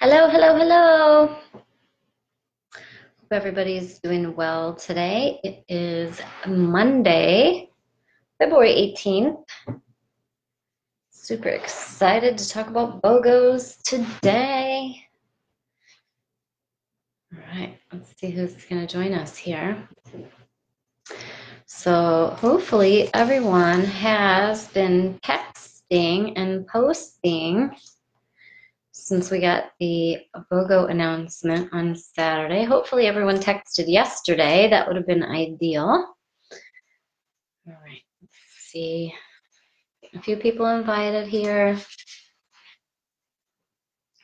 Hello, hello, hello. Hope everybody's doing well today. It is Monday, February 18th. Super excited to talk about BOGOS today. All right, let's see who's going to join us here. So hopefully everyone has been texting and posting since we got the BOGO announcement on Saturday. Hopefully everyone texted yesterday. That would have been ideal. All right, let's see. A few people invited here.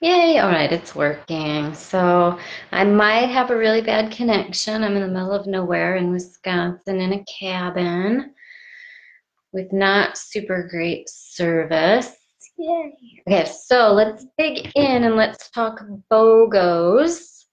Yay, all right, it's working. So I might have a really bad connection. I'm in the middle of nowhere in Wisconsin in a cabin with not super great service. Yay. Okay, so let's dig in and let's talk BOGOs.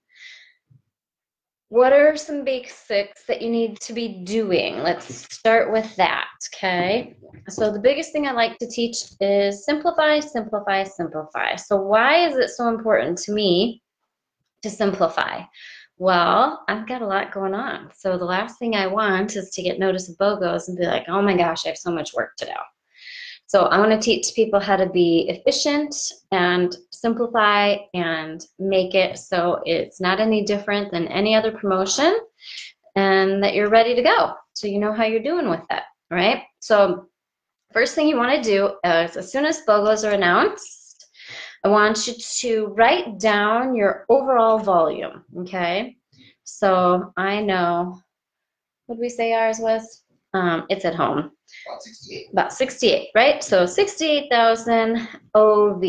What are some basics that you need to be doing? Let's start with that, okay? So the biggest thing I like to teach is simplify, simplify, simplify. So why is it so important to me to simplify? Well, I've got a lot going on. So the last thing I want is to get notice of BOGOs and be like, oh my gosh, I have so much work to do. So I want to teach people how to be efficient and simplify and make it so it's not any different than any other promotion and that you're ready to go. So you know how you're doing with it, right? So first thing you want to do is as soon as BOGOs are announced, I want you to write down your overall volume, okay? So I know, what did we say ours was? It's at home. About 68, right? So 68,000 OV.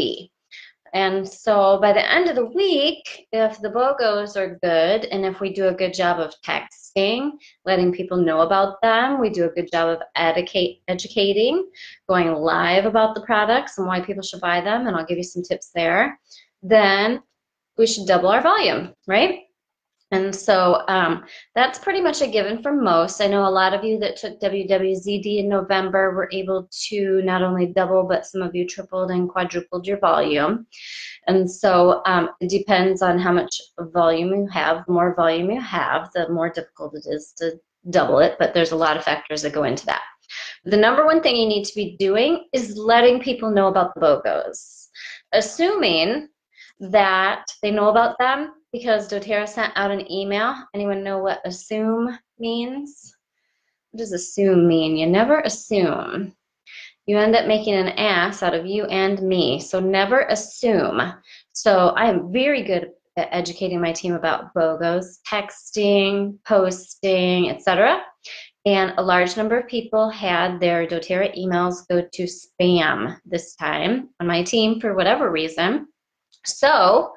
And so by the end of the week, if the BOGOs are good, and if we do a good job of texting, letting people know about them, we do a good job of educating, going live about the products and why people should buy them, and I'll give you some tips there, then we should double our volume, right? And so that's pretty much a given for most. I know a lot of you that took WWZD in November were able to not only double, but some of you tripled and quadrupled your volume. And so it depends on how much volume you have. The more volume you have, the more difficult it is to double it, but there's a lot of factors that go into that. The number one thing you need to be doing is letting people know about the BOGOs, assuming that they know about them because doTERRA sent out an email. Anyone know what assume means? What does assume mean? You never assume. You end up making an ass out of you and me, so never assume. So I am very good at educating my team about BOGOs, texting, posting, etc. And a large number of people had their doTERRA emails go to spam this time on my team for whatever reason. So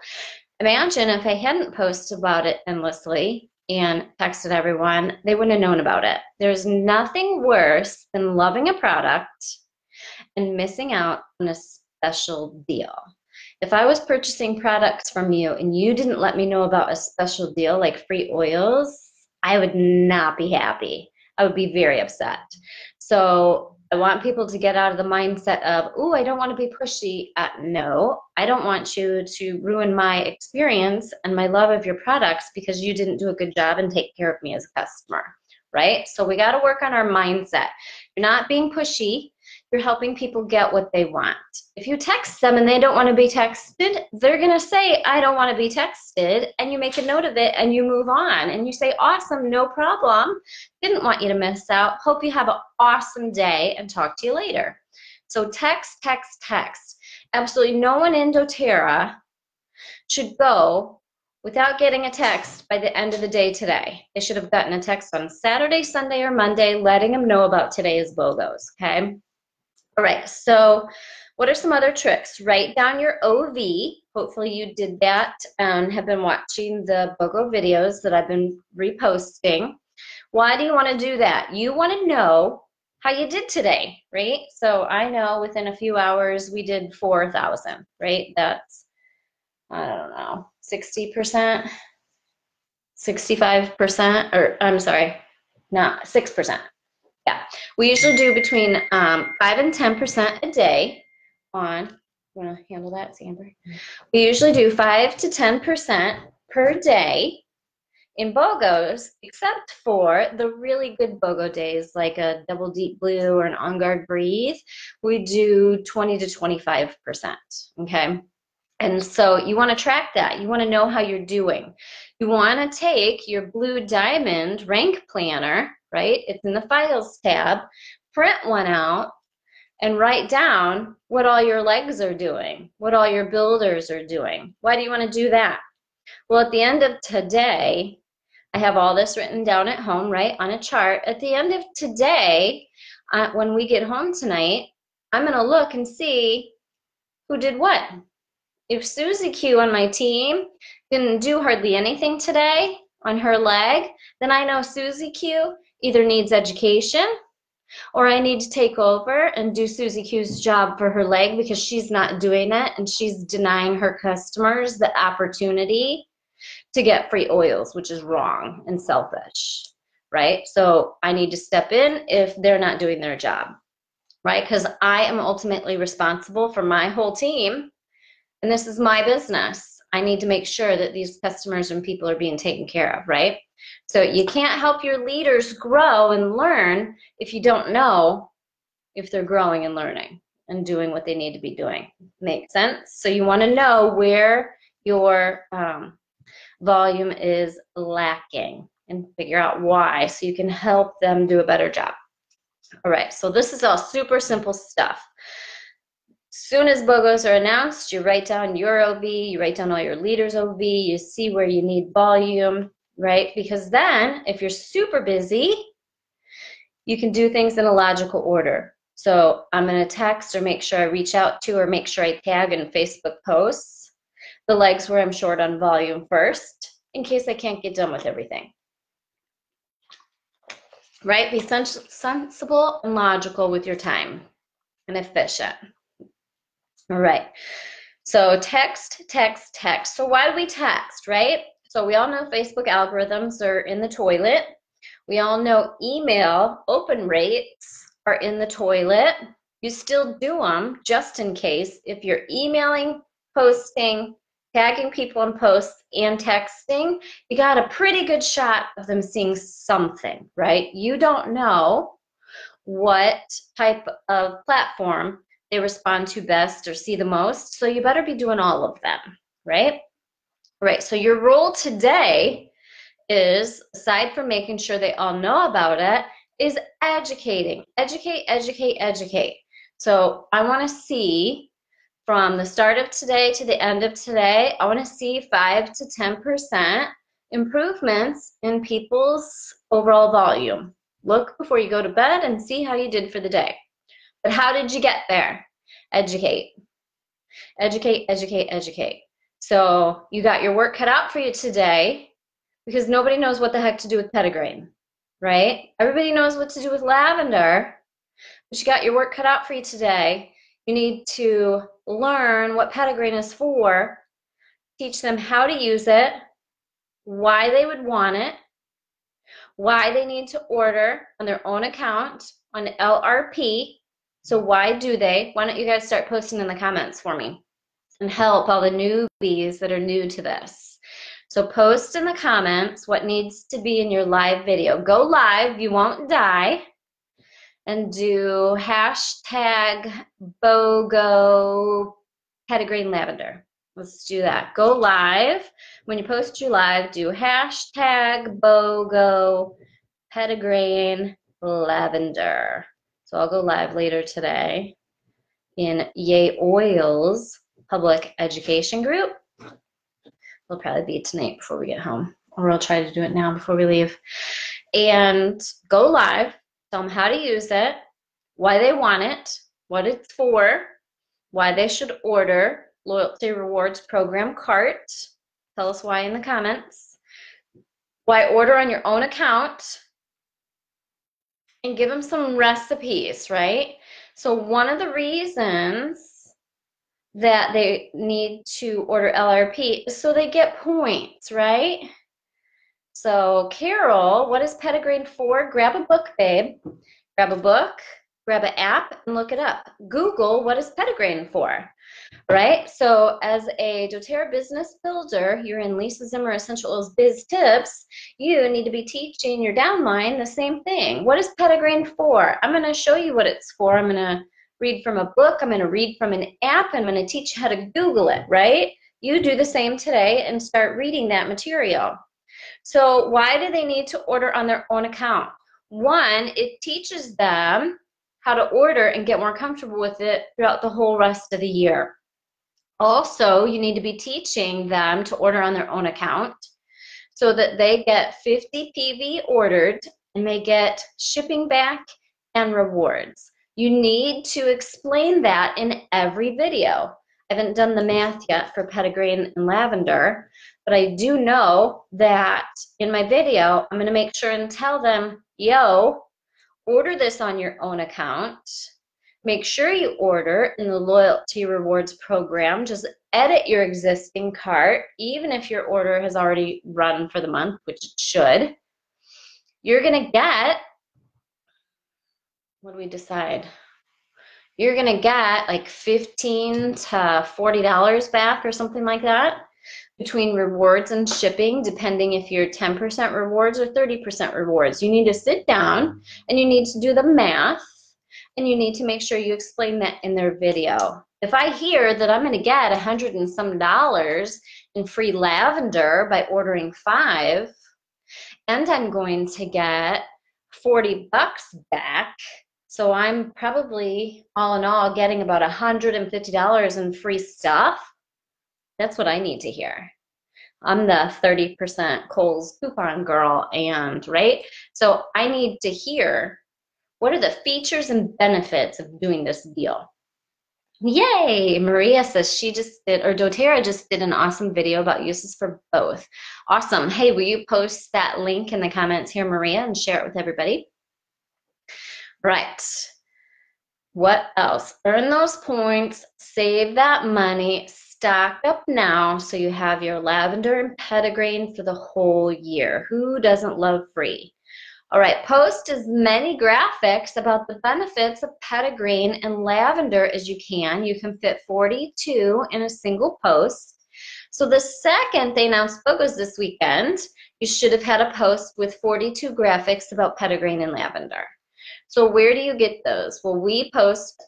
imagine if I hadn't posted about it endlessly and texted everyone, they wouldn't have known about it. There's nothing worse than loving a product and missing out on a special deal. If I was purchasing products from you and you didn't let me know about a special deal like free oils, I would not be happy. I would be very upset. So I want people to get out of the mindset of, oh, I don't want to be pushy. No, I don't want you to ruin my experience and my love of your products because you didn't do a good job and take care of me as a customer, right? So we got to work on our mindset. You're not being pushy. You're helping people get what they want. If you text them and they don't want to be texted, they're going to say, I don't want to be texted, and you make a note of it and you move on and you say, awesome, no problem. Didn't want you to miss out. Hope you have an awesome day and talk to you later. So text, text, text. Absolutely no one in doTERRA should go without getting a text by the end of the day today. They should have gotten a text on Saturday, Sunday, or Monday letting them know about today's BOGOs, okay? All right, so what are some other tricks? Write down your OV. Hopefully you did that and have been watching the BOGO videos that I've been reposting. Why do you want to do that? You want to know how you did today, right? So I know within a few hours we did 4,000, right? That's, I don't know, 60%, 65%, or I'm sorry, not 6%. Yeah, we usually do between 5 and 10% a day on Want to handle that, Amber? We usually do 5 to 10% per day in BOGOS, except for the really good BOGO days, like a double deep blue or an on guard breathe. We do 20 to 25%. Okay. And so you want to track that. You want to know how you're doing. You want to take your blue diamond rank planner, right? It's in the files tab, print one out, and write down what all your legs are doing, what all your builders are doing. Why do you want to do that? Well, at the end of today, I have all this written down at home, right, on a chart. At the end of today, when we get home tonight, I'm going to look and see who did what. If Susie Q on my team didn't do hardly anything today on her leg, then I know Susie Q either needs education or I need to take over and do Susie Q's job for her leg because she's not doing it and she's denying her customers the opportunity to get free oils, which is wrong and selfish, right? So I need to step in if they're not doing their job, right? Because I am ultimately responsible for my whole team, and this is my business. I need to make sure that these customers and people are being taken care of, right? So you can't help your leaders grow and learn if you don't know if they're growing and learning and doing what they need to be doing. Make sense? So you want to know where your volume is lacking and figure out why so you can help them do a better job. All right, so this is all super simple stuff. Soon as BOGOS are announced, you write down your OV, you write down all your leaders' OV, you see where you need volume, right? Because then if you're super busy, you can do things in a logical order. So I'm going to text or make sure I reach out to or make sure I tag in Facebook posts the legs where I'm short on volume first in case I can't get done with everything. Right? Be sensible and logical with your time and efficient. All right. So text, text, text. So why do we text, right? So we all know Facebook algorithms are in the toilet. We all know email open rates are in the toilet. You still do them just in case if you're emailing, posting, tagging people in posts, and texting, you got a pretty good shot of them seeing something, right? You don't know what type of platform they respond to best or see the most, so you better be doing all of them, right? Right, so your role today is, aside from making sure they all know about it, is educating. Educate, educate, educate. So I want to see from the start of today to the end of today, I want to see 5 to 10% improvements in people's overall volume. Look before you go to bed and see how you did for the day. But how did you get there? Educate. Educate, educate, educate. So you got your work cut out for you today because nobody knows what the heck to do with petitgrain, right? Everybody knows what to do with lavender, but you got your work cut out for you today. You need to learn what petitgrain is for, teach them how to use it, why they would want it, why they need to order on their own account on LRP. So why do they? Why don't you guys start posting in the comments for me and help all the newbies that are new to this. So post in the comments what needs to be in your live video. Go live, you won't die. And do hashtag BOGO petitgrain lavender. Let's do that. Go live. When you post your live, do hashtag BOGO petitgrain lavender. So I'll go live later today in Yay Oils public education group. It'll probably be tonight before we get home, or I'll try to do it now before we leave. And go live. Tell them how to use it, why they want it, what it's for, why they should order Loyalty Rewards Program Cart. Tell us why in the comments. Why order on your own account. And give them some recipes, right? So one of the reasons that they need to order LRP is so they get points, right? So Carol, what is petitgrain for? Grab a book, babe. Grab a book grab an app and look it up. Google, what is Pettigrain for? Right? So as a doTERRA business builder, you're in Lisa Zimmer Essential Oils Biz Tips, you need to be teaching your downline the same thing. What is Pettigrain for? I'm going to show you what it's for. I'm going to read from a book. I'm going to read from an app. I'm going to teach you how to Google it, right? You do the same today and start reading that material. So why do they need to order on their own account? One, it teaches them how to order and get more comfortable with it throughout the whole rest of the year. Also, you need to be teaching them to order on their own account so that they get 50 PV ordered and they get shipping back and rewards. You need to explain that in every video. I haven't done the math yet for Pettigrain and lavender, but I do know that in my video, I'm going to make sure and tell them, yo, order this on your own account. Make sure you order in the loyalty rewards program. Just edit your existing cart, even if your order has already run for the month, which it should. You're going to get, what do we decide? You're going to get like $15 to $40 back or something like that between rewards and shipping, depending if you're 10% rewards or 30% rewards. You need to sit down and you need to do the math. And you need to make sure you explain that in their video. If I hear that I'm going to get $100 and some in free lavender by ordering 5, and I'm going to get $40 back, so I'm probably all in all getting about $150 in free stuff, that's what I need to hear. I'm the 30% Kohl's coupon girl, and right? So I need to hear, what are the features and benefits of doing this deal? Yay! Maria says she just did, or doTERRA just did an awesome video about uses for both. Awesome. Hey, will you post that link in the comments here, Maria, and share it with everybody? Right. What else? Earn those points, save that money, stock up now so you have your lavender and Pettigrain for the whole year. Who doesn't love free? All right, post as many graphics about the benefits of Pettigrain and lavender as you can. You can fit 42 in a single post. So the second they announced BOGOS this weekend, you should have had a post with 42 graphics about Pettigrain and lavender. So where do you get those? Well, we post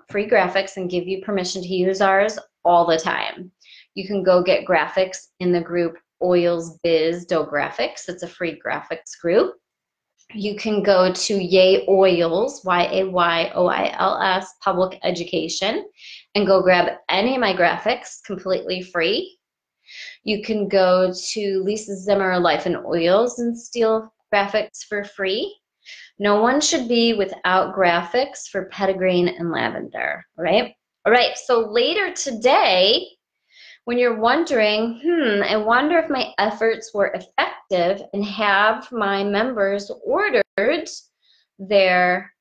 free graphics and give you permission to use ours all the time. You can go get graphics in the group Oils Biz Do Graphics. It's a free graphics group. You can go to Yay Oils, YAYOILS, Public Education, and go grab any of my graphics completely free. You can go to Lisa Zimmer Life and Oils and steal graphics for free. No one should be without graphics for Pettigrain and lavender, right? All right, so later today, when you're wondering, I wonder if my efforts were effective and have my members ordered their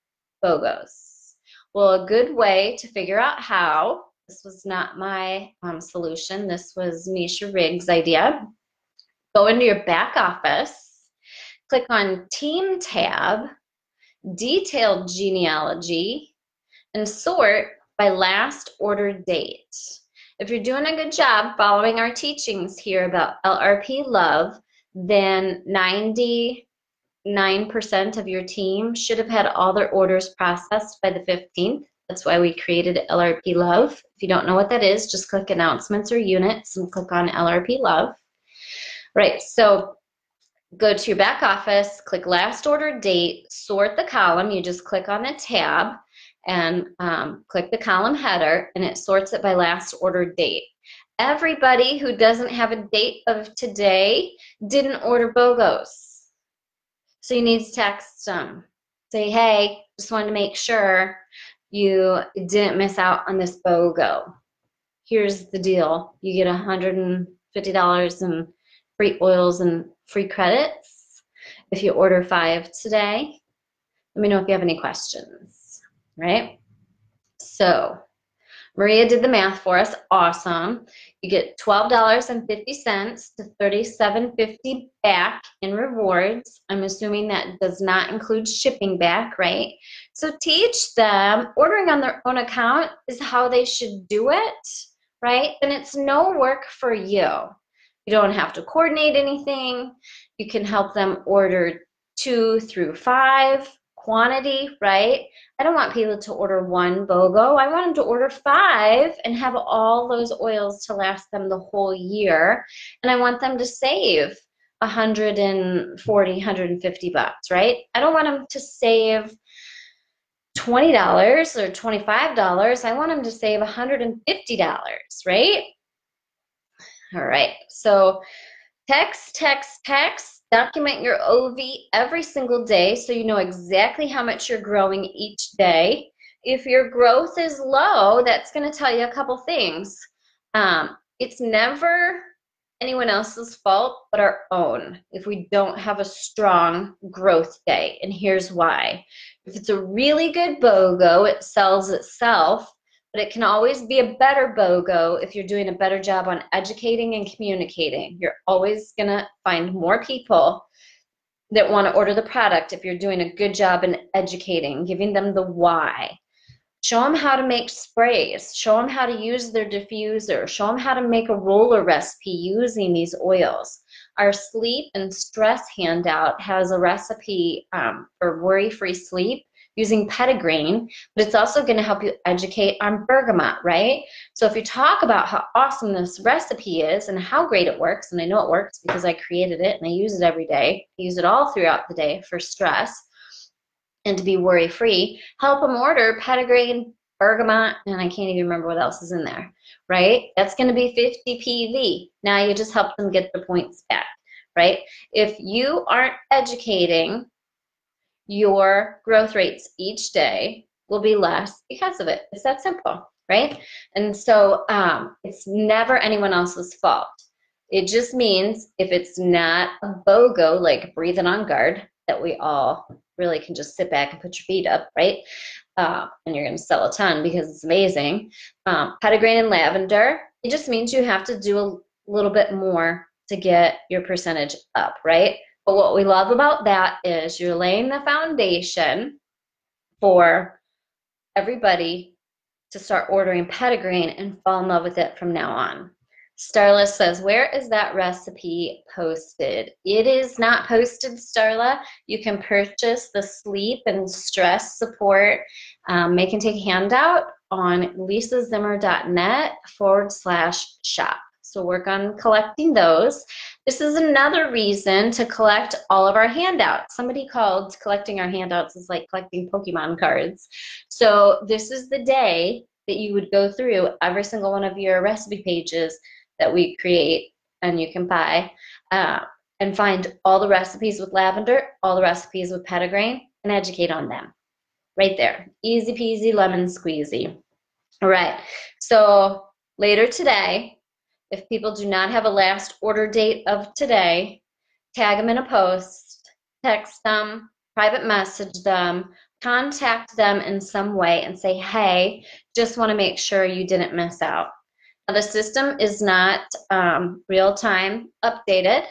BOGOS. Well, a good way to figure out how, this was not my solution, this was Misha Riggs' idea. Go into your back office, click on Team tab, Detailed Genealogy, and sort by last order date. If you're doing a good job following our teachings here about LRP love, then 99% of your team should have had all their orders processed by the 15th. That's why we created LRP love. If you don't know what that is, just click announcements or units and click on LRP love. Right, so go to your back office, click last order date, sort the column. You just click on the tab and click the column header, and it sorts it by last order date. Everybody who doesn't have a date of today didn't order BOGOS. So you need to text them. Say, hey, just wanted to make sure you didn't miss out on this BOGO. Here's the deal. You get $150 in free oils and free credits if you order 5 today. Let me know if you have any questions. Right? So Maria did the math for us. Awesome. You get $12.50 to $37.50 back in rewards. I'm assuming that does not include shipping back, right? So teach them ordering on their own account is how they should do it, right? And it's no work for you. You don't have to coordinate anything. You can help them order 2 through 5 quantity, right? I don't want people to order 1 BOGO. I want them to order 5 and have all those oils to last them the whole year. And I want them to save 140, 150 bucks, right? I don't want them to save $20 or $25. I want them to save $150, right? All right, so text, text, text. Document your OV every single day so you know exactly how much you're growing each day. If your growth is low, that's going to tell you a couple things. It's never anyone else's fault but our own if we don't have a strong growth day. And here's why. If it's a really good BOGO, it sells itself. But it can always be a better BOGO if you're doing a better job on educating and communicating. You're always going to find more people that want to order the product if you're doing a good job in educating, giving them the why. Show them how to make sprays. Show them how to use their diffuser. Show them how to make a roller recipe using these oils. Our sleep and stress handout has a recipe for worry-free sleep using petitgrain, but it's also going to help you educate on bergamot, right? So if you talk about how awesome this recipe is and how great it works, and I know it works because I created it and I use it every day, I use it all throughout the day for stress and to be worry-free, help them order petitgrain, bergamot, and I can't even remember what else is in there, right? That's going to be 50 PV. Now you just help them get the points back, right? If you aren't educating, your growth rates each day will be less because of it. It's that simple, right? And so it's never anyone else's fault. It just means if it's not a BOGO, like Breathing on Guard, that we all really can just sit back and put your feet up, right? And you're going to sell a ton because it's amazing. Petitgrain and lavender, it just means you have to do a little bit more to get your percentage up, right? But what we love about that is you're laying the foundation for everybody to start ordering petitgrain and fall in love with it from now on. Starla says, where is that recipe posted? It is not posted, Starla. You can purchase the sleep and stress support make and take handout on lisazimmer.net/shop. So work on collecting those. This is another reason to collect all of our handouts. Somebody called collecting our handouts is like collecting Pokemon cards. So this is the day that you would go through every single one of your recipe pages that we create and you can buy and find all the recipes with lavender, all the recipes with petitgrain, and educate on them. Right there. Easy peasy, lemon squeezy. All right. So later today, if people do not have a last order date of today, tag them in a post, text them, private message them, contact them in some way and say, hey, just want to make sure you didn't miss out. Now, the system is not real-time updated,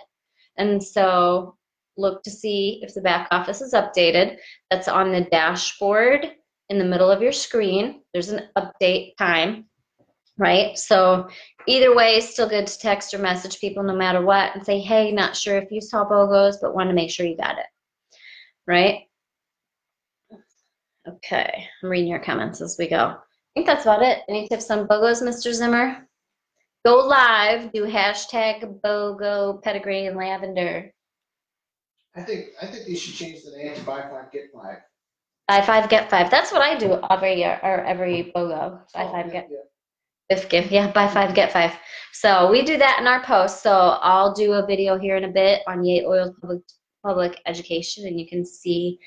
and so look to see if the back office is updated. That's on the dashboard in the middle of your screen. There's an update time. Right? So either way, it's still good to text or message people no matter what and say, hey, not sure if you saw BOGOS, but want to make sure you got it. Right? Okay, I'm reading your comments as we go. I think that's about it. Any tips on BOGOS, Mr. Zimmer? Go live, do hashtag BOGO, petitgrain, lavender. I think you should change the name to buy 5 get 5. Buy 5 get 5. That's what I do every year or every BOGO. Buy 5 get 5. Gift, yeah, buy 5 get 5. So we do that in our post. So I'll do a video here in a bit on Yate Oil public education, and you can see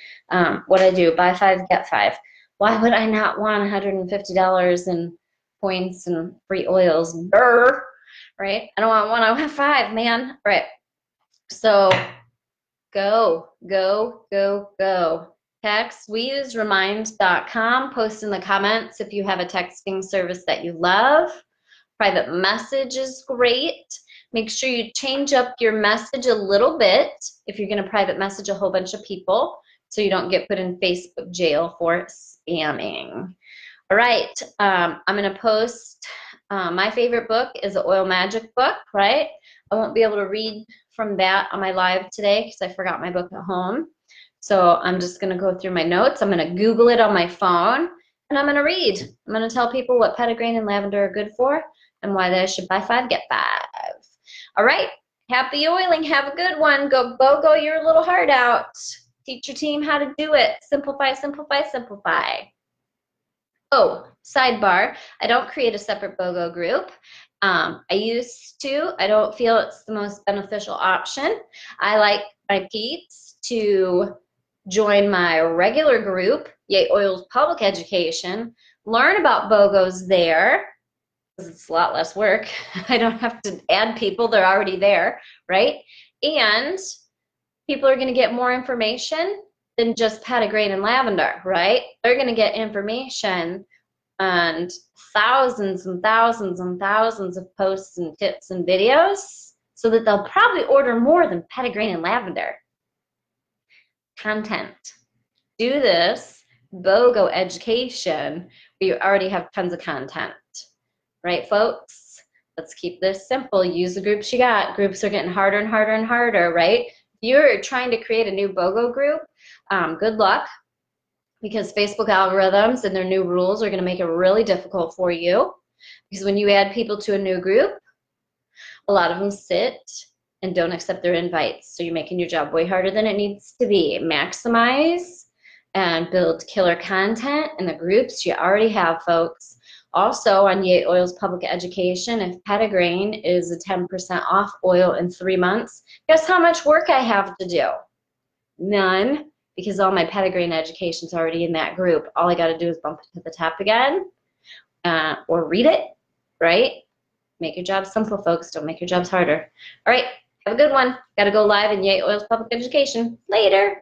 what I do. Buy 5 get 5. Why would I not want $150 in points and free oils? Brr, right? I don't want one. I want 5, man. Right. So go, go, go, go. text. We use remind.com. Post in the comments if you have a texting service that you love. Private message is great. Make sure you change up your message a little bit if you're going to private message a whole bunch of people so you don't get put in Facebook jail for spamming. All right, I'm going to post my favorite book is the Oil Magic book, right? I won't be able to read from that on my live today because I forgot my book at home. So I'm just going to go through my notes. I'm going to Google it on my phone, and I'm going to read. I'm going to tell people what petitgrain and lavender are good for and why they should buy 5, get 5. All right, happy oiling. Have a good one. Go BOGO your little heart out. Teach your team how to do it. Simplify, simplify, simplify. Oh, sidebar, I don't create a separate BOGO group. I used to. I don't feel it's the most beneficial option. I like my peeps to join my regular group, Yay Oils Public Education, learn about BOGOs there, because it's a lot less work. I don't have to add people, they're already there, right? And people are going to get more information than just petitgrain and lavender, right? They're going to get information and thousands and thousands and thousands of posts and tips and videos so that they'll probably order more than petitgrain and lavender. Content. Do this BOGO education where you already have tons of content. Right, folks? Let's keep this simple. Use the groups you got. Groups are getting harder and harder and harder, right? If you're trying to create a new BOGO group, good luck, because Facebook algorithms and their new rules are going to make it really difficult for you. Because when you add people to a new group, a lot of them sit and don't accept their invites. So you're making your job way harder than it needs to be. Maximize and build killer content in the groups you already have, folks. Also on Yay Oils Public Education, if petitgrain is a 10% off oil in 3 months, guess how much work I have to do? None, because all my petitgrain education is already in that group. All I got to do is bump it to the top again or read it, right? Make your jobs simple, folks. Don't make your jobs harder. All right, have a good one. Got to go live in Yay Oils Public Education. Later.